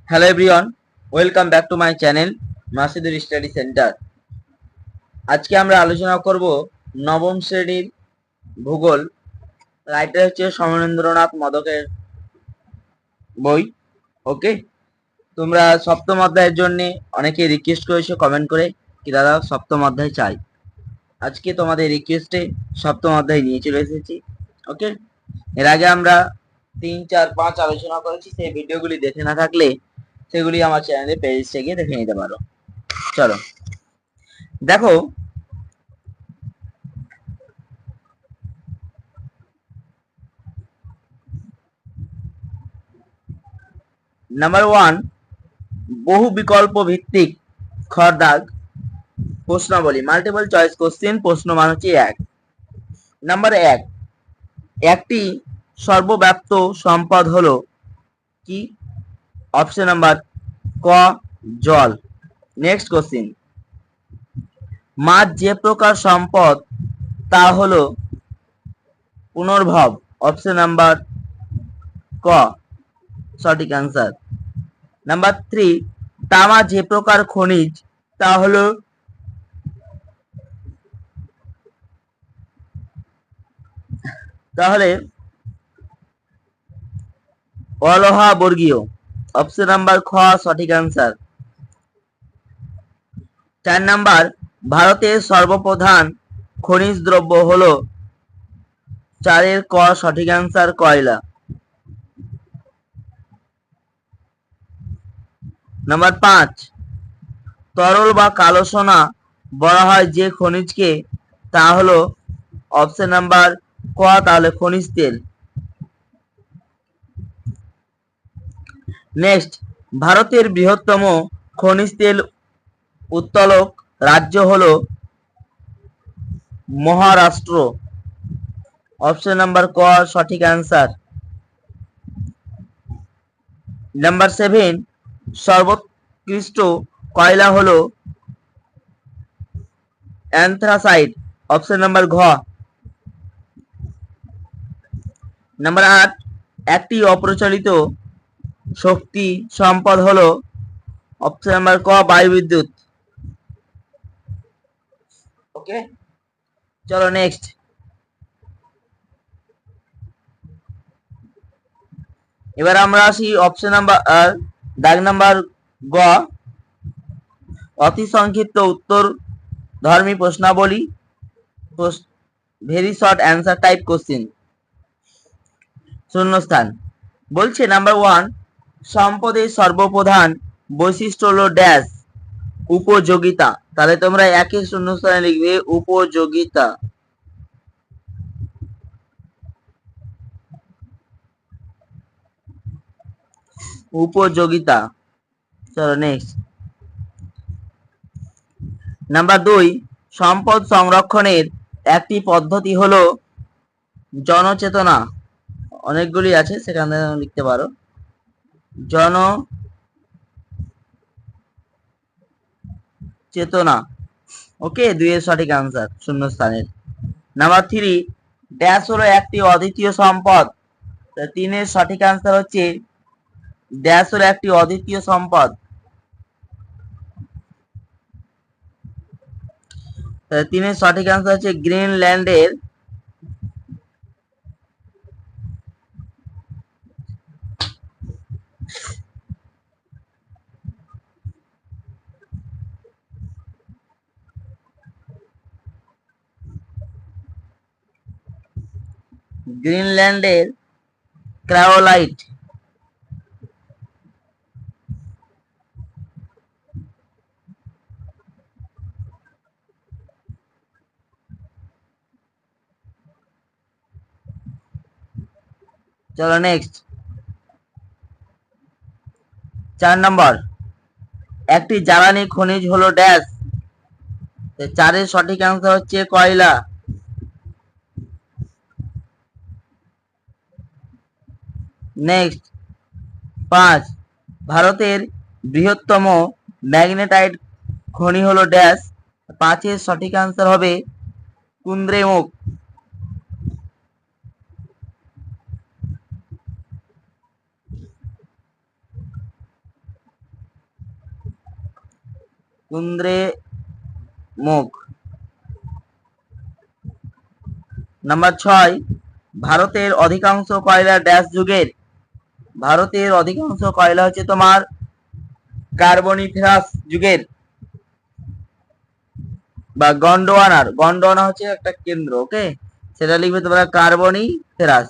Hello everyone, welcome back to my channel Masidur study centre. আজকে আমরা আলোচনা করব নবম শ্রেণীর ভূগোল। রাইটার হচ্ছে সমরেন্দ্রনাথ মদকের বই। ওকে, তোমরা সপ্তম অধ্যায়ের জন্য অনেকে রিকোয়েস্ট করেছো কমেন্ট করে কি দাদা সপ্তম অধ্যায় চাই। আজকে তোমাদের রিকোয়েস্টে সপ্তম অধ্যায় নিয়ে চলে এসেছি। ওকে, এর আগে আমরা 3, 4, 5 আলোচনা করেছি, সেই ভিডিওগুলি দেখে না থাকলে সেগুলি আমার চ্যানেলে প্লেলিস্টে গিয়ে দেখে নিতে পারো। চলো দেখো, নাম্বার 1, বহু বিকল্প ভিত্তিক খরদাগ প্রশ্নাবলী, মাল্টিপল চয়েস কোশ্চেন। প্রশ্ন মান হচ্ছে 1। নাম্বার 1, একটি সর্বব্যাপ্ত সম্পদ হলো কি? অপশন নাম্বার ক, জল। নেক্সট কোশ্চেন, মাছ যে প্রকার সম্পদ তা হলো পুনর্ভব। অপশন নাম্বার ক, সঠিক অ্যান্সার। নাম্বার 3, তামা যে প্রকার খনিজ তা হলো তাহলে অলোহা বর্গীয়। অপশন নাম্বার খ, সঠিক অ্যান্সার। 4 নাম্বার, ভারতের সর্বপ্রধান খনিজ দ্রব্য হলো 4 ক, সঠিক অ্যান্সার কয়লা। নাম্বার 5, তরল বা কালো সোনা বলা হয় যে খনিজকে তা হলো অপশন নাম্বার ক, তাহলে খনিজ তেল। নেক্সট, ভারতের বৃহত্তম খনিজ তেল উত্তোলক রাজ্য হলো মহারাষ্ট্র। অপশন নাম্বার ক, সঠিক অ্যান্সার। নাম্বার 7, সর্বোৎকৃষ্ট কয়লা হলো অ্যান্থ্রাসাইট। অপশন নাম্বার ঘ। নাম্বার 8, একটি অপ্রচলিত শক্তি সম্পদ হলো অপশন নাম্বার ক, বায়ুবিদ্যুৎ। ওকে, চলো নেক্সট। এবার আমরা আসি অপশন নাম্বার দাগ নাম্বার গ, অতি সংক্ষিপ্ত উত্তর ধর্মী প্রশ্নাবলী, very short answer type question. শূন্যস্থান বলছে নাম্বার 1, সম্পদের সর্বপ্রধান বৈশিষ্ট্য হলো ড্যাশ, উপযোগিতা। তাহলে তোমরা একই শূন্যস্থানে লিখবে উপযোগিতা। উপযোগিতা। চলো নেক্সট। নাম্বার 2, সম্পদ সংরক্ষণের একটি পদ্ধতি হলো জনচেতনা। অনেকগুলি আছে, সেখানে লিখতে পারো জনচেতনা। ওকে, 2 এর সঠিক আনসার শূন্যস্থানের। নাম্বার 3, ড্যাশ হলো একটি অদ্বিতীয় সম্পদ। 3 এর সঠিক আনসার হচ্ছে ড্যাশ হলো একটি অদ্বিতীয় সম্পদ। 3 এর সঠিক আনসার হচ্ছে গ্রিনল্যান্ডের ক্রায়োলাইট। চলো নেক্সট। 4 নম্বর, একটি জ্বালানি খনিজ হলো ড্যাশ। 4 এর সঠিক আনসার হচ্ছে কয়লা। নেক্সট 5, ভারতের বৃহত্তম ম্যাগনেটাইট খনি হলো ড্যাশ। 5 এর সঠিক আনসার হবে কুন্দ্রেমুখ। কুন্দ্রে মুখ। নাম্বার 6, ভারতের অধিকাংশ কয়লা ড্যাশ যুগের। ভারতের অধিকাংশ কয়লা হচ্ছে তোমার কার্বনিফেরাস যুগের বা গন্ডোয়ানার। গন্ডোয়ানা হচ্ছে একটা কেন্দ্র, ওকে, সেটা লিখবে তোমরা কার্বনিফেরাস।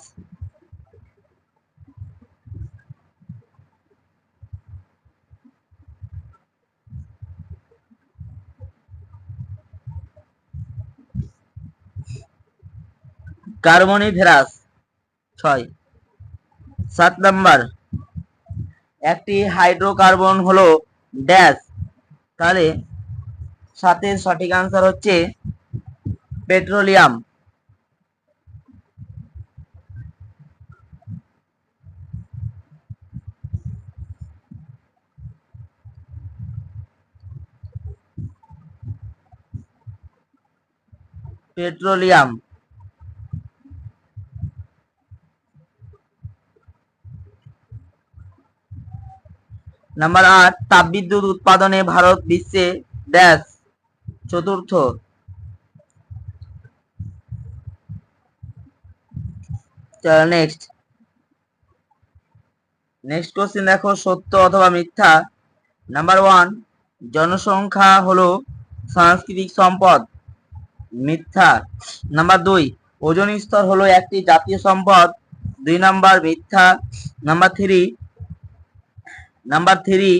কার্বনিফেরাস 6। 7 নাম্বার, একটি হাইড্রোকার্বন হলো ড্যাশ। তাহলে 7-এর সঠিক আনসার হচ্ছে পেট্রোলিয়াম। পেট্রোলিয়াম। নাম্বার 8, তাপবিদ্যুৎ উৎপাদনে ভারত বিশ্বে ড্যাশ চতুর্থ। চলো নেক্সট কোশ্চেন দেখো, সত্য অথবা মিথ্যা। নাম্বার 1, জনসংখ্যা হলো সাংস্কৃতিক সম্পদ। মিথ্যা। নাম্বার 2, ওজোন স্তর হলো একটি জাতীয় সম্পদ। 2 নাম্বার মিথ্যা। নাম্বার 3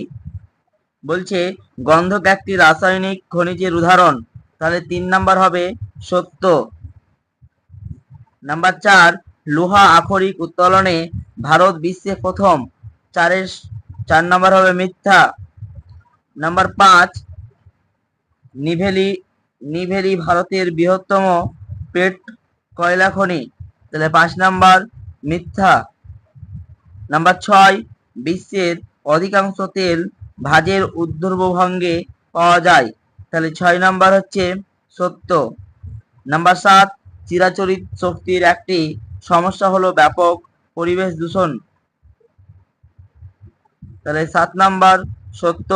বলছে গন্ধক একটি রাসায়নিক খনিজের উদাহরণ। তাহলে 3 নাম্বার হবে সত্য। নাম্বার 4, লোহা আখরিক উত্তোলনে ভারত বিশ্বে প্রথম। 4 নাম্বার হবে মিথ্যা। নাম্বার 5, নিভেলি ভারতের বৃহত্তম পেট কয়লা খনি। তাহলে 5 নাম্বার মিথ্যা। নাম্বার 6, বিশ্বের অধিকাংশ তেল ভাঁজের ঊর্ধ্বভঙ্গে পাওয়া যায়। তাহলে 6 নাম্বার হচ্ছে সত্য। নাম্বার 7, চিরাচরিত শক্তির একটি সমস্যা হলো ব্যাপক পরিবেশ দূষণ। তাহলে 7 নাম্বার সত্য।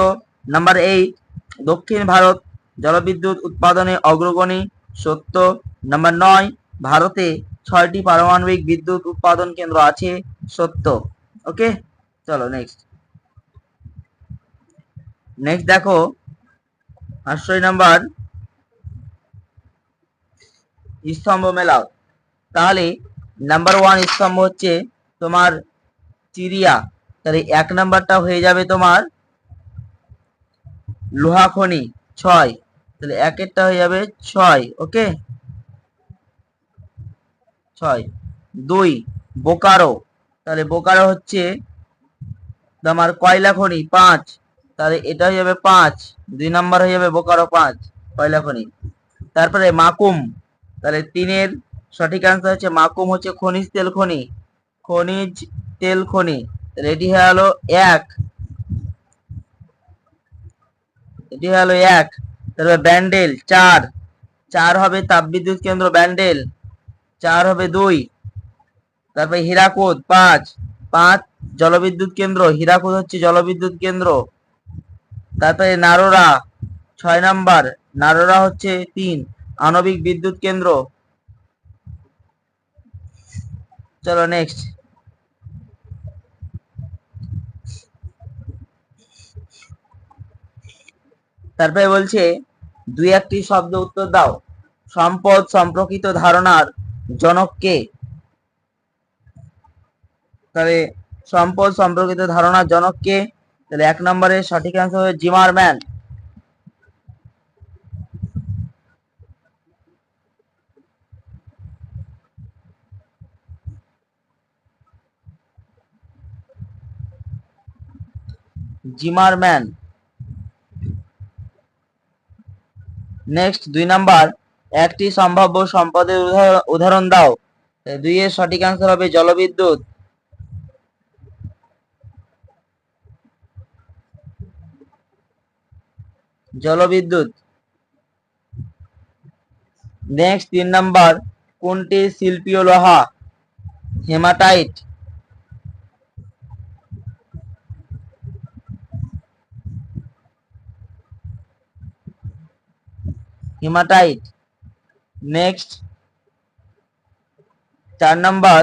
নাম্বার 8, দক্ষিণ ভারত জলবিদ্যুৎ উৎপাদনে অগ্রগণী। সত্য। নাম্বার 9, ভারতে 6টি পারমাণবিক বিদ্যুৎ উৎপাদন কেন্দ্র আছে। সত্য। ওকে, চলো নেক্সট দেখো 8 নাম্বার, স্তম্ভ মেলাও। তাহলে নাম্বার 1 স্তম্ভ হচ্ছে তোমার চিরিয়া। তাহলে 1 নাম্বারটা হয়ে যাবে তোমার লোহা খনি 6। তাহলে 1-এরটা হয়ে যাবে 6। ওকে, 6। 2, বোকারো। তাহলে বোকারো হচ্ছে তোমার কয়লা খনি 5। তাহলে এটা হয়ে যাবে 5। 2 নাম্বার হয়ে যাবে বোকারো 5 কয়লা খনি। তারপরে মাকুম। তাহলে 3-এর সঠিক আনসার হচ্ছে মাকুম হচ্ছে খনিজ তেল খনি। তাহলে এটি হলো 1। তারপরে ব্যান্ডেল 4 হবে তাপবিদ্যুৎ কেন্দ্র ব্যান্ডেল। 4 হবে 2। তারপরে হীরাকুদ 5 জলবিদ্যুৎ কেন্দ্র। হীরাকুদ হচ্ছে জলবিদ্যুৎ কেন্দ্র। তারপরে নারোরা 6 নাম্বার। নারোরা হচ্ছে 3 আণবিক বিদ্যুৎ কেন্দ্র। চলো নেক্সট তারপরে বলছে 2-1টি শব্দ উত্তর দাও। সম্পদ সম্পর্কিত ধারণার জনক কে? তাহলে সম্পদ সম্পর্কিত ধারণার জনক কে? তাহলে 1 নম্বরের সঠিক অ্যান্সার হবে জিমারম্যান। জিমারম্যান। নেক্সট 2 নাম্বার, একটি সম্ভাব্য সম্পদের উদাহরণ দাও। 2-এর সঠিক অ্যান্সার হবে জলবিদ্যুৎ। নেক্সট 3 নাম্বার, কোনটি শিল্পীয় লোহা? হেমাটাইট। হিমাটাইট। নেক্সট 4 নাম্বার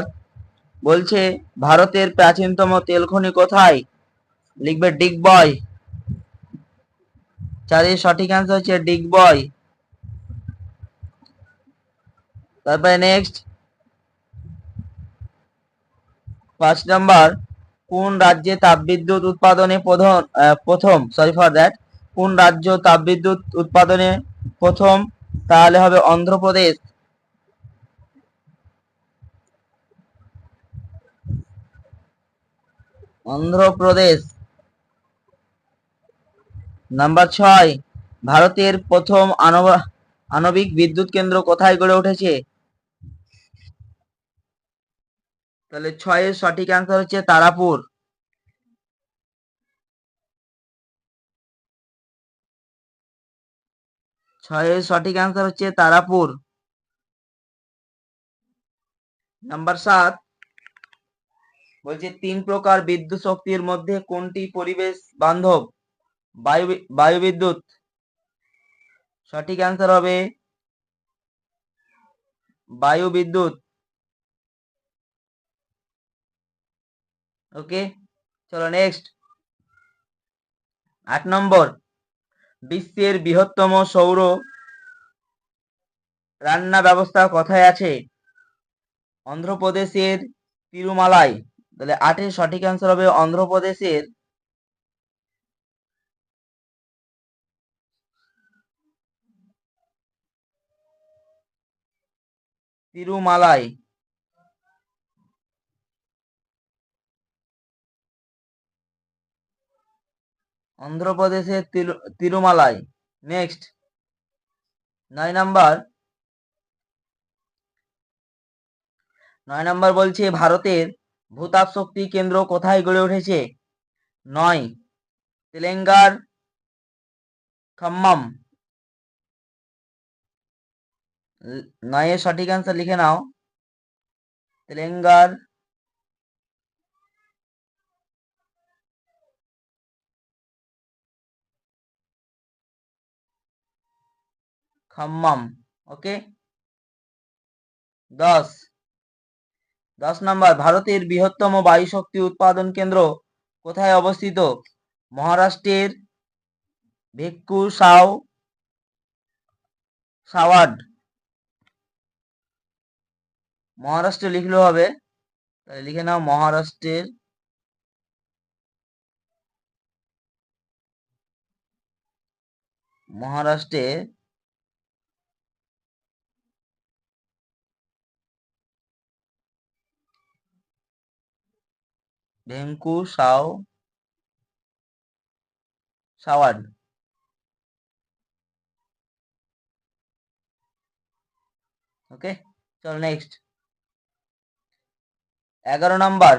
বলছে ভারতের প্রাচীনতম তেল খনি কোথায়? লিখবে ডিগবয়। 4 এর সঠিক অ্যান্সার হচ্ছে ডিগবয়। তারপরে নেক্সট 5 নাম্বার কোন রাজ্যে তাপবিদ্যুৎ উৎপাদনে কোন রাজ্য তাপবিদ্যুৎ উৎপাদনে প্রথম? তাহলে হবে অন্ধ্রপ্রদেশ। অন্ধ্রপ্রদেশ। নাম্বার 6 ভারতের প্রথম আণবিক বিদ্যুৎ কেন্দ্র কোথায় গড়ে উঠেছে? তাহলে 6 এর সঠিক অ্যান্সার হচ্ছে তারাপুর। ছয়ের সঠিক অ্যান্সার হচ্ছে তারাপুর। নাম্বার 7 বলছে 3 প্রকার বিদ্যুৎ শক্তির মধ্যে কোনটি পরিবেশ বান্ধব? বায়ু বিদ্যুৎ। সঠিক অ্যান্সার হবে বায়ু বিদ্যুৎ। ওকে, চলো নেক্সট 8 নম্বর বিশ্বের বৃহত্তম সৌর রান্না ব্যবস্থা কোথায় আছে? অন্ধ্রপ্রদেশের তিরুমালায়। তাহলে 8 এর সঠিক অ্যান্সার হবে অন্ধ্রপ্রদেশের তিরুমালায়। অন্ধ্রপ্রদেশের তিরুমালায়। নেক্সট 9 নাম্বার 9 নাম্বার বলছে ভারতের ভূতাপ শক্তি কেন্দ্র কোথায় গড়ে উঠেছে? 9 তেলেঙ্গার খাম্মাম। 9 এর সঠিক অ্যান্সার লিখে নাও তেলেঙ্গার খাম্মাম। ওকে, 10 নাম্বার ভারতের বৃহত্তম বায়ু শক্তি উৎপাদন কেন্দ্র কোথায় অবস্থিত? মহারাষ্ট্রের ভেক্কু সাওয়াড। মহারাষ্ট্রে লিখলেও হবে, তাহলে লিখে নাও মহারাষ্ট্রের ভেঙ্কু সাওয়াড। ওকে, চলো নেক্সট 11 নাম্বার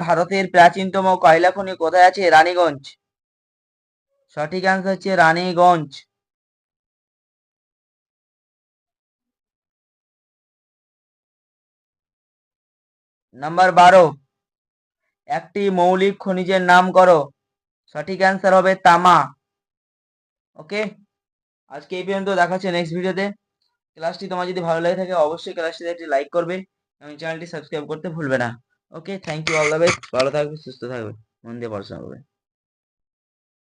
ভারতের প্রাচীনতম কয়লা খনি কোথায় আছে? রানীগঞ্জ। সঠিক অ্যান্সার হচ্ছে রানীগঞ্জ। নাম্বার 12 একটি মৌলিক খনিজের নাম করো। সঠিক অ্যান্সার হবে তামা। ওকে, আজকে এই পর্যন্ত, দেখা হচ্ছে নেক্সট ভিডিওতে। ক্লাসটি তোমার যদি ভালো লাগে থাকে অবশ্যই ক্লাসটিতে একটি লাইক করবে এবং চ্যানেলটি সাবস্ক্রাইব করতে ভুলবে না। Okay, thank you, all the best. ভালো থাকবে, সুস্থ থাকবে, মন দিয়ে পড়াশোনা করবে।